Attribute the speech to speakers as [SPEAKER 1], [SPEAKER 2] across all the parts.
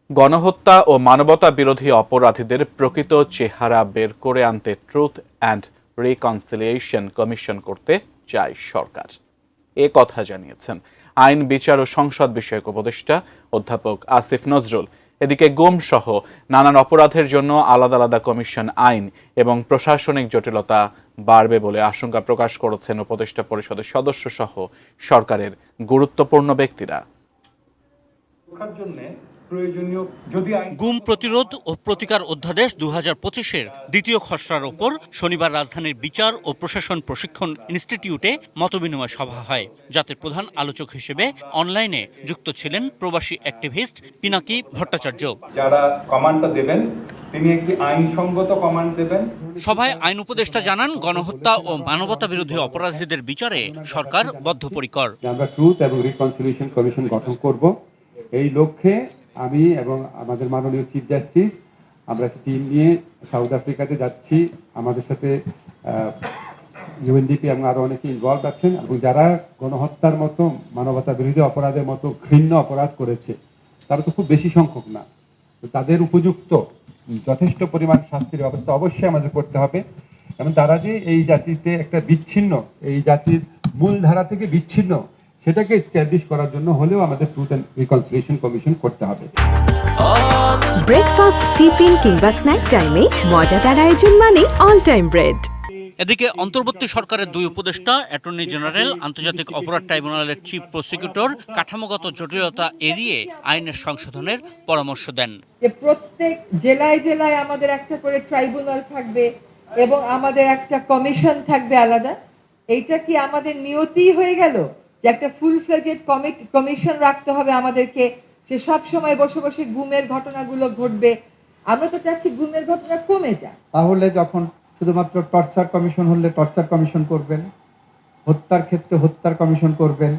[SPEAKER 1] গণহত্যা ও মানবতা বিরোধী অপরাধীদের প্রকৃত চেহারা বের করে আনতে ট্রুথ অ্যান্ড রিকনসিলিয়েশন কমিশন করতে চায় সরকার। এ কথা জানিয়েছেন আইন, বিচার ও সংসদ বিষয়ক উপদেষ্টা অধ্যাপক আসিফ নজরুল। এদিকে গুম সহ নানান অপরাধের জন্য আলাদা আলাদা কমিশন আইন এবং প্রশাসনিক জটিলতা বাড়বে বলে আশঙ্কা প্রকাশ করেছেন উপদেষ্টা পরিষদের সদস্য সহ সরকারের গুরুত্বপূর্ণ ব্যক্তিরা।
[SPEAKER 2] গুম প্রতিরোধ ও প্রতিকার অধ্যাদেশ ২০২৫-এর দ্বিতীয় খসড়ার ওপর শনিবার রাজধানীর বিচার ও প্রশাসন প্রশিক্ষণ ইনস্টিটিউটে মতবিনিময় সভা হয়, যাতে প্রধান আলোচক হিসেবে অনলাইনে যুক্ত ছিলেন প্রবাসী অ্যাক্টিভিস্ট পিনাকি ভট্টাচার্য।
[SPEAKER 3] যারা কমান্ডটা দেবেন তিনি একটি আইনসঙ্গত কমান্ড দেবেন।
[SPEAKER 2] সভায় আইন উপদেষ্টা জানান, গণহত্যা ও মানবতা বিরোধী অপরাধীদের বিচারে সরকার বদ্ধপরিকর।
[SPEAKER 4] আমরা ট্রুথ এবং রিকনসিলিয়েশন কমিশন গঠন করব। এই লক্ষ্যে আমি এবং আমাদের মাননীয় চিফ জাস্টিস আমরা টিম নিয়ে সাউথ আফ্রিকাতে যাচ্ছি। আমাদের সাথে ইউএনডিপি এবং আরো অনেকে ইনভলভ আছেন, এবং যারা গণহত্যার মতো মানবতা বিরোধী অপরাধের মতো ঘৃণ্য অপরাধ করেছে তারা তো খুব বেশি সংখ্যক না, তো তাদের উপযুক্ত যথেষ্ট পরিমাণ শাস্তির ব্যবস্থা অবশ্যই আমাদের করতে হবে। এবং তারা যে এই জাতিতে একটা বিচ্ছিন্ন, এই জাতির মূল ধারা থেকে বিচ্ছিন্ন, সেটাকে এস্টাবলিশ করার জন্য হলেও আমাদের ট্রুথ অ্যান্ড রিকনসিলিয়েশন কমিশন করতে হবে।
[SPEAKER 5] ব্রেকফাস্ট, টিফিন কিংবা স্ন্যাক টাইমে মজাদার আয়োজন মানে অল টাইম ব্রেড।
[SPEAKER 2] এদিকে অন্তর্বর্তী সরকারের দুই উপদেষ্টা অ্যাটর্নি জেনারেল, আন্তর্জাতিক অপরাধ ট্রাইব্যুনালের চিফ প্রসিকিউটর কাঠামোগত জটিলতা এড়িয়ে আইনের সংশোধনের পরামর্শ দেন।
[SPEAKER 6] যে প্রত্যেক জেলায় জেলায় আমাদের একটা করে ট্রাইব্যুনাল থাকবে এবং আমাদের একটা কমিশন থাকবে আলাদা। এইটা কি আমাদের নিয়তি হয়ে গেল যে একটা ফুল ফ্লেজেড কমিশন রাখতে হবে আমাদেরকে, সে সব সময় বসে বসে গুমের ঘটনাগুলো ঘটবে? আমরা তো চাচ্ছি গুমের ঘটনা কমে যায়।
[SPEAKER 4] তাহলে যখন শুধুমাত্র টর্চার কমিশন হলে টর্চার কমিশন করবেন, হত্যার ক্ষেত্রে হত্যার কমিশন করবেন,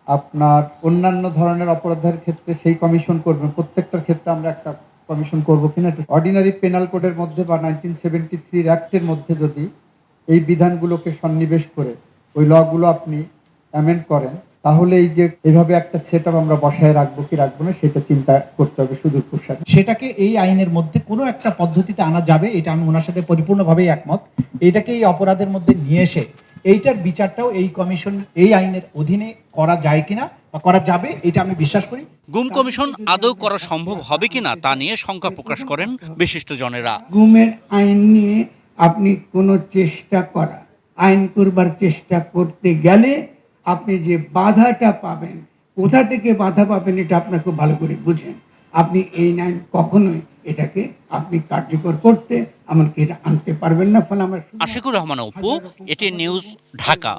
[SPEAKER 4] আপনার অন্যান্য ধরনের অপরাধের ক্ষেত্রে সেই কমিশন করবেন। প্রত্যেকটার ক্ষেত্রে আমরা একটা কমিশন করবো কিনা, অর্ডিনারি পেনাল কোডের মধ্যে বা 1973 অ্যাক্টের মধ্যে যদি এই বিধানগুলোকে সন্নিবেশ করে ওই লগুলো আপনি অ্যামেন্ড করেন, তাহলে এই যে এভাবে একটা সেটআপ আমরা বসায় রাখবো কি রাখবো না সেটা চিন্তা করতে হবে সুদূর প্রসারী।
[SPEAKER 7] সেটাকে এই আইনের মধ্যে কোনো একটা পদ্ধতিতে আনা যাবে, এটা আমি ওনার সাথে পরিপূর্ণভাবেই একমত। এইটাকে এই অপরাধের মধ্যে নিয়ে এসে এইটার বিচারটাও এই কমিশন, এই আইনের অধীনে করা যায় কিনা বা করা যাবে, এটা আমি বিশ্বাস করি।
[SPEAKER 2] গুম কমিশন আদৌ করা সম্ভব হবে কিনা তা নিয়ে শঙ্কা প্রকাশ করেন বিশিষ্টজনেরা।
[SPEAKER 8] গুমের আইন নিয়ে আপনি কোনো চেষ্টা করা, আইন করবার চেষ্টা করতে গেলে আপনি যে বাধাটা পাবেন, কোথা থেকে বাধা পাবেন এটা আপনাকে ভালো করে বুঝেন। আপনি এই আইন কখনোই এটাকে আপনি কার্যকর করতে এমনকি এটা আনতে পারবেন না। ফলে আমার
[SPEAKER 2] আশিকুর রহমান অপু, এটিএন নিউজ, ঢাকা।